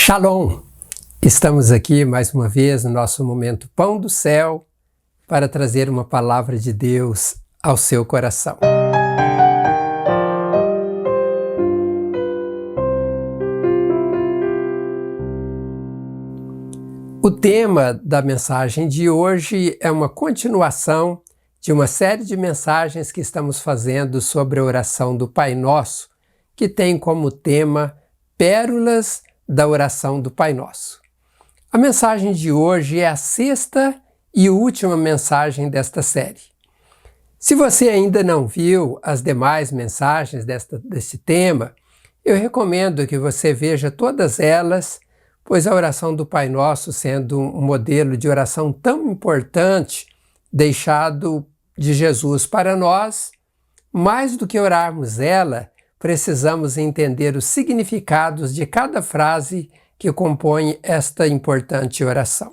Shalom! Estamos aqui mais uma vez no nosso momento Pão do Céu para trazer uma palavra de Deus ao seu coração. O tema da mensagem de hoje é uma continuação de uma série de mensagens que estamos fazendo sobre a oração do Pai Nosso, que tem como tema Pérolas da oração do Pai Nosso. A mensagem de hoje é a sexta e última mensagem desta série. Se você ainda não viu as demais mensagens desse tema, eu recomendo que você veja todas elas, pois a oração do Pai Nosso, sendo um modelo de oração tão importante deixado de Jesus para nós, mais do que orarmos ela, precisamos entender os significados de cada frase que compõe esta importante oração.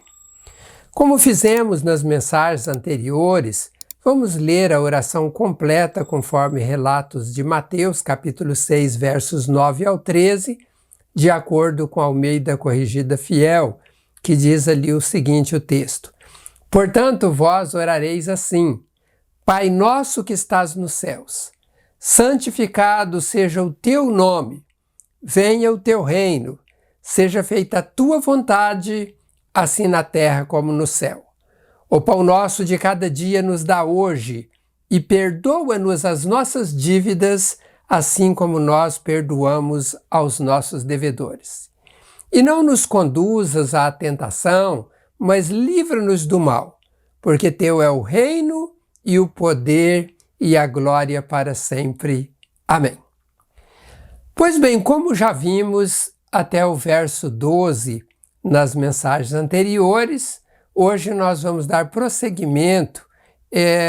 Como fizemos nas mensagens anteriores, vamos ler a oração completa conforme relatos de Mateus, capítulo 6, versos 9 ao 13, de acordo com a Almeida Corrigida Fiel, que diz ali o seguinte, o texto: Portanto, vós orareis assim: Pai nosso que estás nos céus, santificado seja o teu nome, venha o teu reino, seja feita a tua vontade, assim na terra como no céu. O pão nosso de cada dia nos dá hoje, e perdoa-nos as nossas dívidas, assim como nós perdoamos aos nossos devedores. E não nos conduzas à tentação, mas livra-nos do mal, porque teu é o reino e o poder e a glória para sempre. Amém. Pois bem, como já vimos até o verso 12 nas mensagens anteriores, hoje nós vamos dar prosseguimento,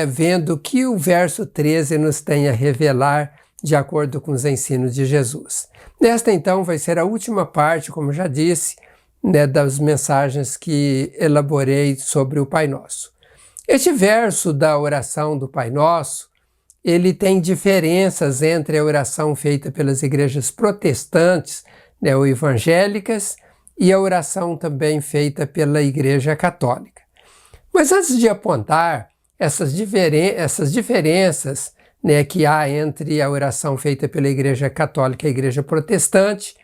vendo o que o verso 13 nos tem a revelar de acordo com os ensinos de Jesus. Esta então vai ser a última parte, como já disse, das mensagens que elaborei sobre o Pai Nosso. Este verso da oração do Pai Nosso, ele tem diferenças entre a oração feita pelas igrejas protestantes, ou evangélicas, e a oração também feita pela Igreja Católica. Mas antes de apontar essas diferenças que há entre a oração feita pela Igreja Católica e a Igreja Protestante,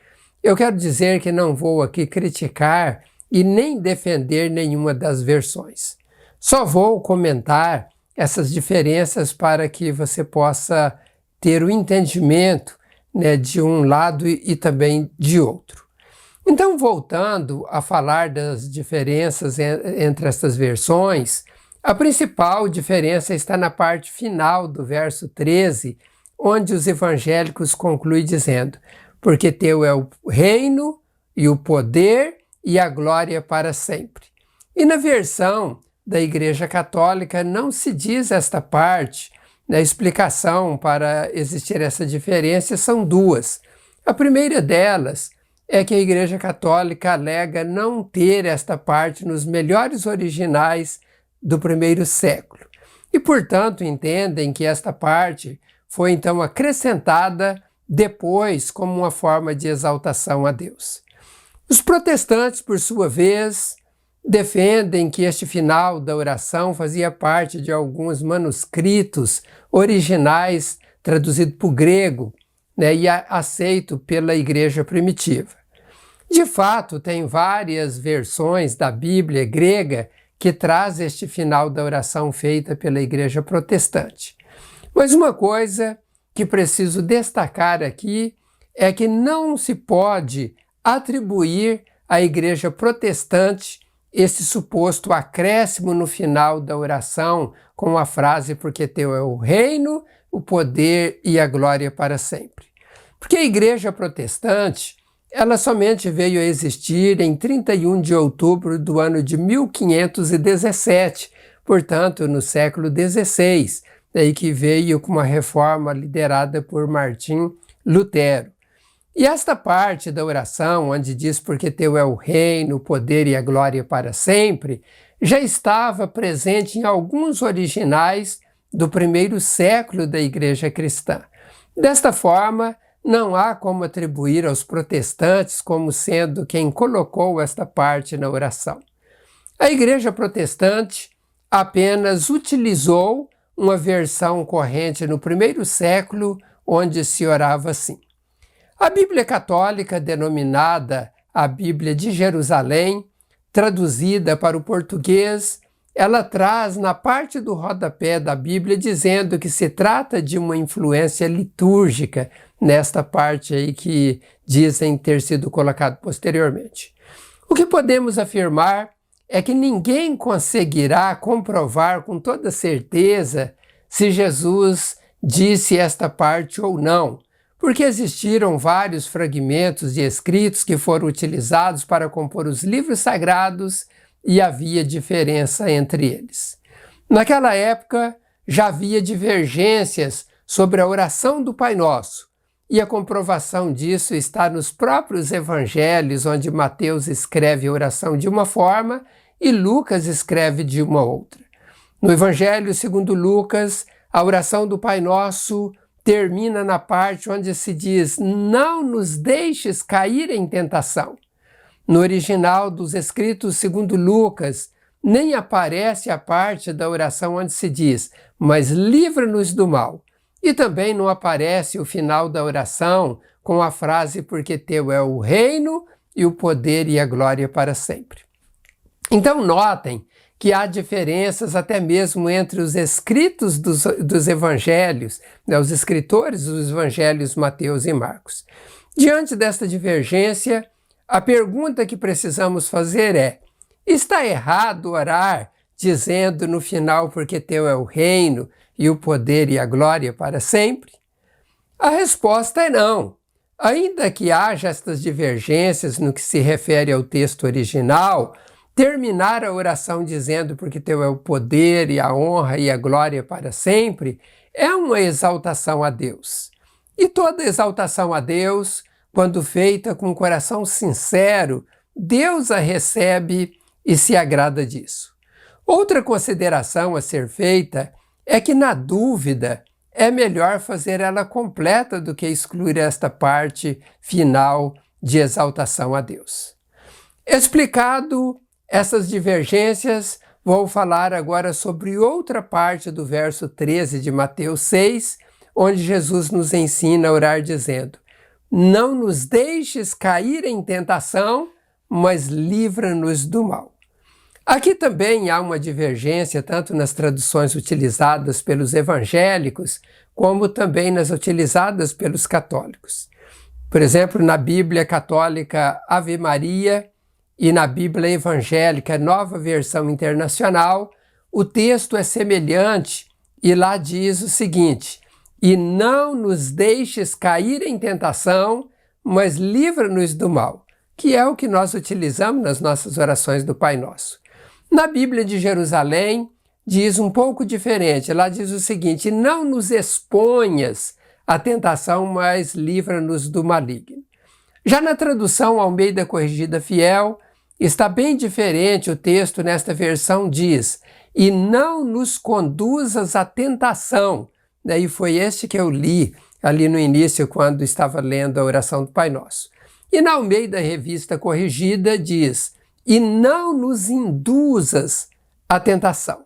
eu quero dizer que não vou aqui criticar e nem defender nenhuma das versões. Só vou comentar essas diferenças para que você possa ter o entendimento de um lado e também de outro. Então, voltando a falar das diferenças entre essas versões, a principal diferença está na parte final do verso 13, onde os evangélicos concluem dizendo: porque teu é o reino e o poder e a glória para sempre. E na versão da Igreja Católica não se diz esta parte. A explicação para existir essa diferença são duas. A primeira delas é que a Igreja Católica alega não ter esta parte nos melhores originais do primeiro século. E, portanto, entendem que esta parte foi então acrescentada depois como uma forma de exaltação a Deus. Os protestantes, por sua vez, defendem que este final da oração fazia parte de alguns manuscritos originais traduzidos para o grego, e aceito pela igreja primitiva. De fato, tem várias versões da Bíblia grega que traz este final da oração feita pela igreja protestante. Mas uma coisa que preciso destacar aqui é que não se pode atribuir à igreja protestante esse suposto acréscimo no final da oração com a frase porque teu é o reino, o poder e a glória para sempre. Porque a igreja protestante, ela somente veio a existir em 31 de outubro do ano de 1517, portanto no século XVI, daí que veio com uma reforma liderada por Martim Lutero. E esta parte da oração, onde diz porque teu é o reino, o poder e a glória para sempre, já estava presente em alguns originais do primeiro século da igreja cristã. Desta forma, não há como atribuir aos protestantes como sendo quem colocou esta parte na oração. A Igreja Protestante apenas utilizou uma versão corrente no primeiro século, onde se orava assim. A Bíblia Católica, denominada a Bíblia de Jerusalém, traduzida para o português, ela traz na parte do rodapé da Bíblia dizendo que se trata de uma influência litúrgica, nesta parte aí que dizem ter sido colocado posteriormente. O que podemos afirmar é que ninguém conseguirá comprovar com toda certeza se Jesus disse esta parte ou não, porque existiram vários fragmentos de escritos que foram utilizados para compor os livros sagrados e havia diferença entre eles. Naquela época, já havia divergências sobre a oração do Pai Nosso, e a comprovação disso está nos próprios evangelhos, onde Mateus escreve a oração de uma forma e Lucas escreve de uma outra. No Evangelho segundo Lucas, a oração do Pai Nosso termina na parte onde se diz: não nos deixes cair em tentação. No original dos escritos segundo Lucas, nem aparece a parte da oração onde se diz: mas livra-nos do mal. E também não aparece o final da oração com a frase: porque teu é o reino e o poder e a glória para sempre. Então notem que há diferenças até mesmo entre os escritos dos evangelhos, os escritores dos evangelhos Mateus e Marcos. Diante desta divergência, a pergunta que precisamos fazer é: está errado orar dizendo no final: porque teu é o reino e o poder e a glória para sempre? A resposta é não. Ainda que haja estas divergências no que se refere ao texto original, terminar a oração dizendo: porque teu é o poder e a honra e a glória para sempre, é uma exaltação a Deus. E toda exaltação a Deus, quando feita com um coração sincero, Deus a recebe e se agrada disso. Outra consideração a ser feita é que, na dúvida, é melhor fazer ela completa do que excluir esta parte final de exaltação a Deus. Explicado essas divergências, vou falar agora sobre outra parte do verso 13 de Mateus 6, onde Jesus nos ensina a orar dizendo: não nos deixes cair em tentação, mas livra-nos do mal. Aqui também há uma divergência tanto nas traduções utilizadas pelos evangélicos, como também nas utilizadas pelos católicos. Por exemplo, na Bíblia Católica Ave Maria e na Bíblia Evangélica Nova Versão Internacional, o texto é semelhante e lá diz o seguinte: e não nos deixes cair em tentação, mas livra-nos do mal, que é o que nós utilizamos nas nossas orações do Pai Nosso. Na Bíblia de Jerusalém, diz um pouco diferente. Lá diz o seguinte: não nos exponhas à tentação, mas livra-nos do maligno. Já na tradução Almeida Corrigida Fiel, está bem diferente. O texto nesta versão diz: e não nos conduzas à tentação. E foi este que eu li ali no início, quando estava lendo a oração do Pai Nosso. E na Almeida Revista Corrigida diz: e não nos induzas à tentação.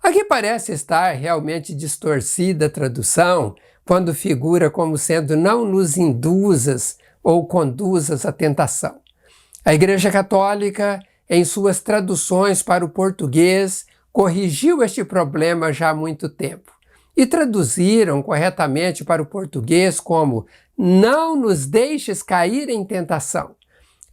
Aqui parece estar realmente distorcida a tradução, quando figura como sendo não nos induzas ou conduzas à tentação. A Igreja Católica, em suas traduções para o português, corrigiu este problema já há muito tempo e traduziram corretamente para o português como não nos deixes cair em tentação.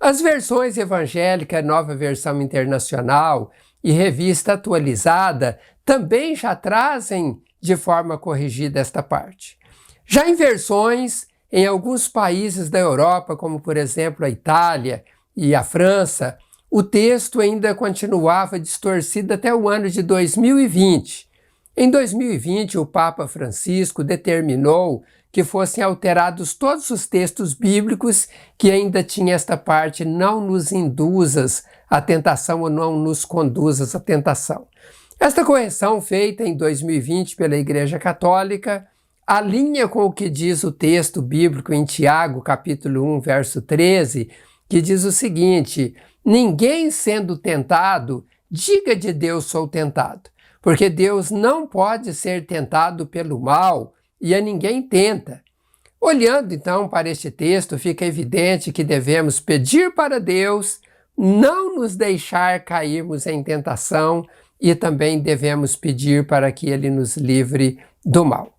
As versões evangélica, Nova Versão Internacional e Revista Atualizada também já trazem de forma corrigida esta parte. Já em versões em alguns países da Europa, como por exemplo a Itália e a França, o texto ainda continuava distorcido até o ano de 2020. Em 2020, o Papa Francisco determinou que fossem alterados todos os textos bíblicos que ainda tinha esta parte: não nos induzas à tentação ou não nos conduzas à tentação. Esta correção feita em 2020 pela Igreja Católica alinha com o que diz o texto bíblico em Tiago, capítulo 1, verso 13, que diz o seguinte: ninguém sendo tentado, diga de Deus sou tentado, porque Deus não pode ser tentado pelo mal e a ninguém tenta. Olhando então para este texto, fica evidente que devemos pedir para Deus não nos deixar cairmos em tentação e também devemos pedir para que Ele nos livre do mal.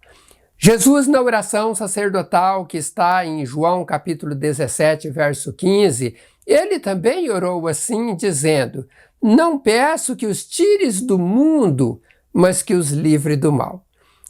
Jesus, na oração sacerdotal que está em João capítulo 17, verso 15, ele também orou assim, dizendo: não peço que os tires do mundo, mas que os livre do mal.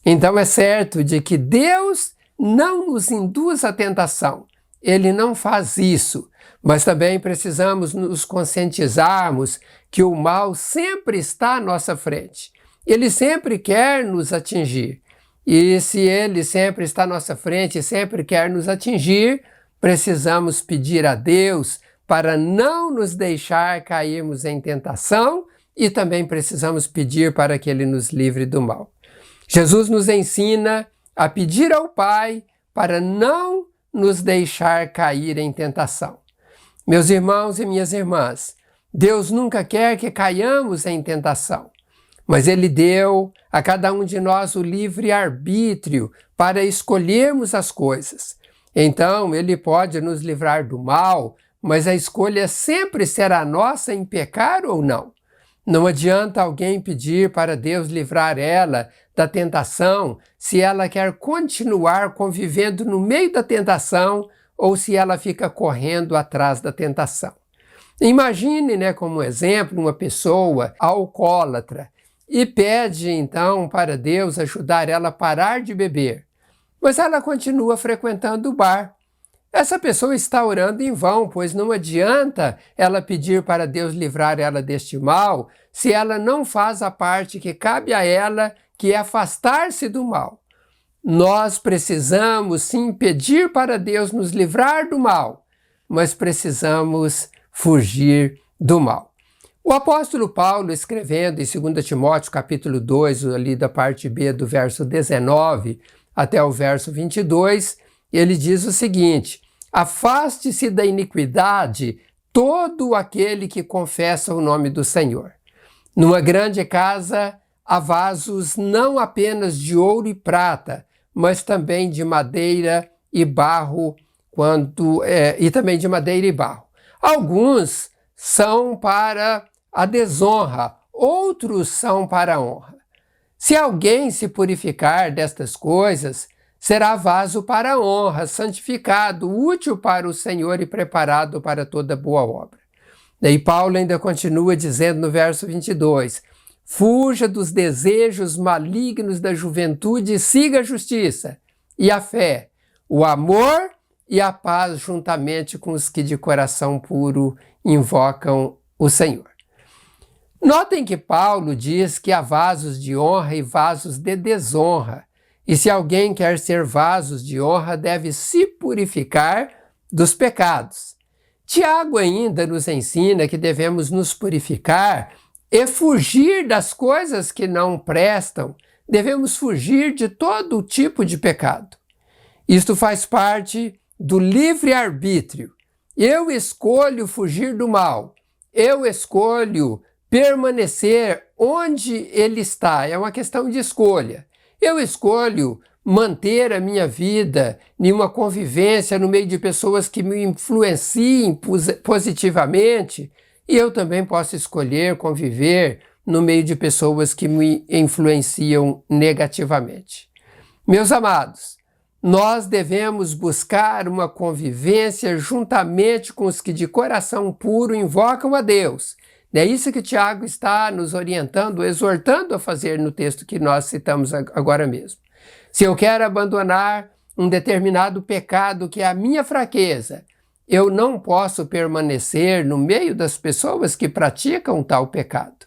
Então é certo de que Deus não nos induz à tentação. Ele não faz isso, mas também precisamos nos conscientizarmos que o mal sempre está à nossa frente. Ele sempre quer nos atingir. E se ele sempre está à nossa frente e sempre quer nos atingir, precisamos pedir a Deus para não nos deixar cairmos em tentação e também precisamos pedir para que Ele nos livre do mal. Jesus nos ensina a pedir ao Pai para não nos deixar cair em tentação. Meus irmãos e minhas irmãs, Deus nunca quer que caiamos em tentação, mas Ele deu a cada um de nós o livre-arbítrio para escolhermos as coisas. Então, Ele pode nos livrar do mal, mas a escolha sempre será nossa em pecar ou não. Não adianta alguém pedir para Deus livrar ela da tentação se ela quer continuar convivendo no meio da tentação ou se ela fica correndo atrás da tentação. Imagine, como exemplo, uma pessoa alcoólatra e pede então para Deus ajudar ela a parar de beber, mas ela continua frequentando o bar. Essa pessoa está orando em vão, pois não adianta ela pedir para Deus livrar ela deste mal se ela não faz a parte que cabe a ela, que é afastar-se do mal. Nós precisamos sim pedir para Deus nos livrar do mal, mas precisamos fugir do mal. O apóstolo Paulo, escrevendo em 2 Timóteo capítulo 2, ali da parte B do verso 19 até o verso 22, ele diz o seguinte: afaste-se da iniquidade todo aquele que confessa o nome do Senhor. Numa grande casa há vasos não apenas de ouro e prata, mas também de madeira e barro, e também de madeira e barro. Alguns são para a desonra, outros são para a honra. Se alguém se purificar destas coisas, será vaso para a honra, santificado, útil para o Senhor e preparado para toda boa obra. Daí Paulo ainda continua dizendo no verso 22, fuja dos desejos malignos da juventude e siga a justiça, e a fé, o amor e a paz juntamente com os que de coração puro invocam o Senhor. Notem que Paulo diz que há vasos de honra e vasos de desonra, e se alguém quer ser vasos de honra, deve se purificar dos pecados. Tiago ainda nos ensina que devemos nos purificar e fugir das coisas que não prestam. Devemos fugir de todo tipo de pecado. Isto faz parte do livre-arbítrio. Eu escolho fugir do mal. Eu escolho permanecer onde ele está. É uma questão de escolha. Eu escolho manter a minha vida em uma convivência no meio de pessoas que me influenciem positivamente, e eu também posso escolher conviver no meio de pessoas que me influenciam negativamente. Meus amados, nós devemos buscar uma convivência juntamente com os que de coração puro invocam a Deus. É isso que Tiago está nos orientando, exortando a fazer no texto que nós citamos agora mesmo. Se eu quero abandonar um determinado pecado que é a minha fraqueza, eu não posso permanecer no meio das pessoas que praticam tal pecado.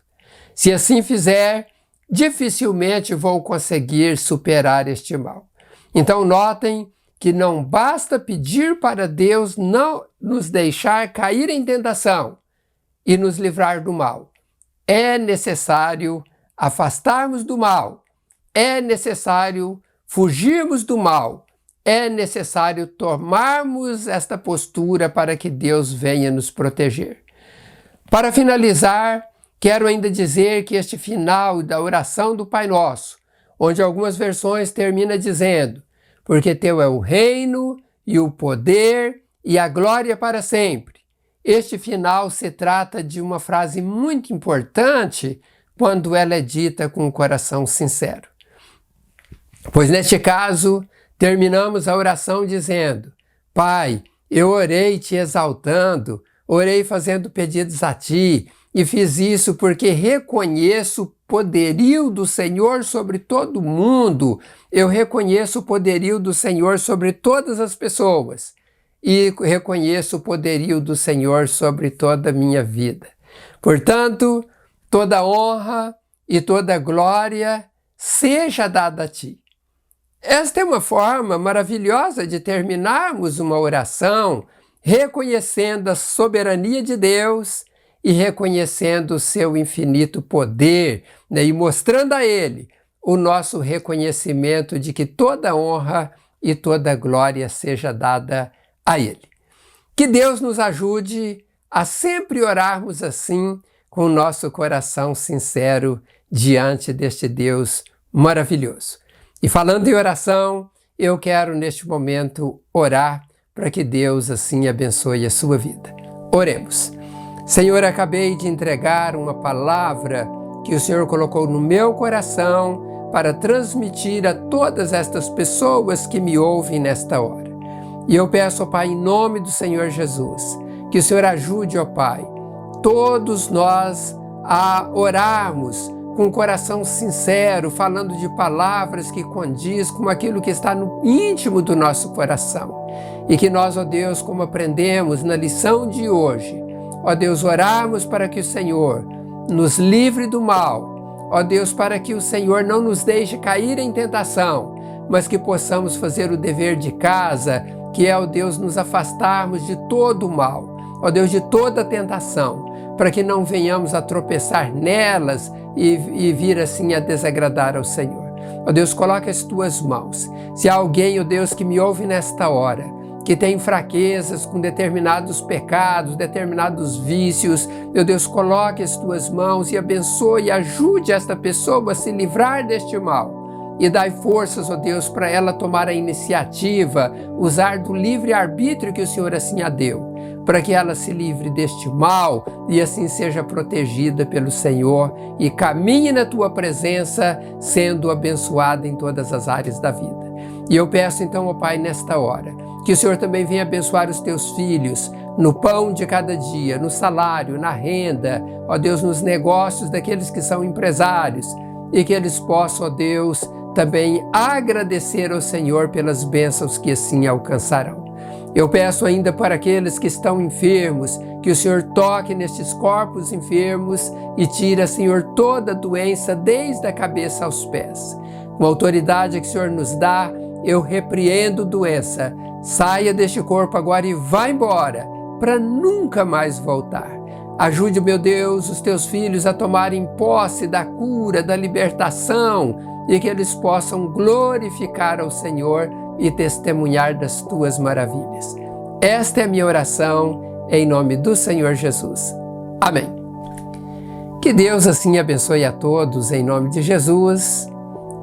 Se assim fizer, dificilmente vou conseguir superar este mal. Então notem que não basta pedir para Deus não nos deixar cair em tentação e nos livrar do mal. É necessário afastarmos do mal. É necessário fugirmos do mal, é necessário tomarmos esta postura para que Deus venha nos proteger. Para finalizar, quero ainda dizer que este final da oração do Pai Nosso, onde algumas versões termina dizendo: porque teu é o reino e o poder e a glória para sempre. Este final se trata de uma frase muito importante quando ela é dita com o coração sincero. Pois neste caso, terminamos a oração dizendo: Pai, eu orei te exaltando, orei fazendo pedidos a ti, e fiz isso porque reconheço o poderio do Senhor sobre todo mundo, eu reconheço o poderio do Senhor sobre todas as pessoas, e reconheço o poderio do Senhor sobre toda a minha vida. Portanto, toda honra e toda glória seja dada a ti. Esta é uma forma maravilhosa de terminarmos uma oração, reconhecendo a soberania de Deus e reconhecendo o seu infinito poder, né, e mostrando a Ele o nosso reconhecimento de que toda honra e toda glória seja dada a Ele. Que Deus nos ajude a sempre orarmos assim, com o nosso coração sincero diante deste Deus maravilhoso. E falando em oração, eu quero neste momento orar para que Deus assim abençoe a sua vida. Oremos. Senhor, acabei de entregar uma palavra que o Senhor colocou no meu coração para transmitir a todas estas pessoas que me ouvem nesta hora. E eu peço, ó Pai, em nome do Senhor Jesus, que o Senhor ajude, ó Pai, todos nós a orarmos com o coração sincero, falando de palavras que condiz com aquilo que está no íntimo do nosso coração. E que nós, ó Deus, como aprendemos na lição de hoje, ó Deus, orarmos para que o Senhor nos livre do mal, ó Deus, para que o Senhor não nos deixe cair em tentação, mas que possamos fazer o dever de casa, que é, ó Deus, nos afastarmos de todo o mal, ó Deus, de toda tentação, para que não venhamos a tropeçar nelas e vir assim a desagradar ao Senhor. Ó Deus, coloca as tuas mãos. Se há alguém, ó Deus, que me ouve nesta hora, que tem fraquezas com determinados pecados, determinados vícios, meu Deus, coloque as tuas mãos e abençoe e ajude esta pessoa a se livrar deste mal. E dai forças, ó Deus, para ela tomar a iniciativa, usar do livre-arbítrio que o Senhor assim a deu, para que ela se livre deste mal e assim seja protegida pelo Senhor e caminhe na tua presença, sendo abençoada em todas as áreas da vida. E eu peço então, ó Pai, nesta hora, que o Senhor também venha abençoar os teus filhos no pão de cada dia, no salário, na renda, ó Deus, nos negócios daqueles que são empresários, e que eles possam, ó Deus, também agradecer ao Senhor pelas bênçãos que assim alcançarão. Eu peço ainda para aqueles que estão enfermos, que o Senhor toque nestes corpos enfermos e tire, Senhor, toda doença desde a cabeça aos pés. Com a autoridade que o Senhor nos dá, eu repreendo doença. Saia deste corpo agora e vá embora, para nunca mais voltar. Ajude, meu Deus, os teus filhos a tomarem posse da cura, da libertação, e que eles possam glorificar ao Senhor e testemunhar das tuas maravilhas. Esta é a minha oração, em nome do Senhor Jesus. Amém. Que Deus assim abençoe a todos, em nome de Jesus,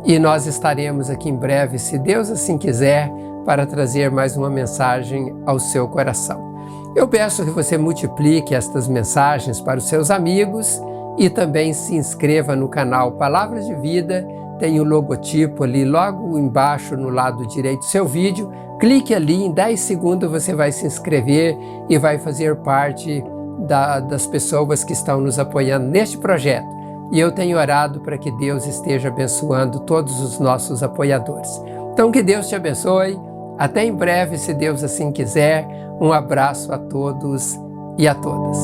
e nós estaremos aqui em breve, se Deus assim quiser, para trazer mais uma mensagem ao seu coração. Eu peço que você multiplique estas mensagens para os seus amigos e também se inscreva no canal Palavras de Vida. Tem o logotipo ali logo embaixo no lado direito do seu vídeo. Clique ali, em 10 segundos você vai se inscrever e vai fazer parte das pessoas que estão nos apoiando neste projeto. E eu tenho orado para que Deus esteja abençoando todos os nossos apoiadores. Então que Deus te abençoe. Até em breve, se Deus assim quiser. Um abraço a todos e a todas.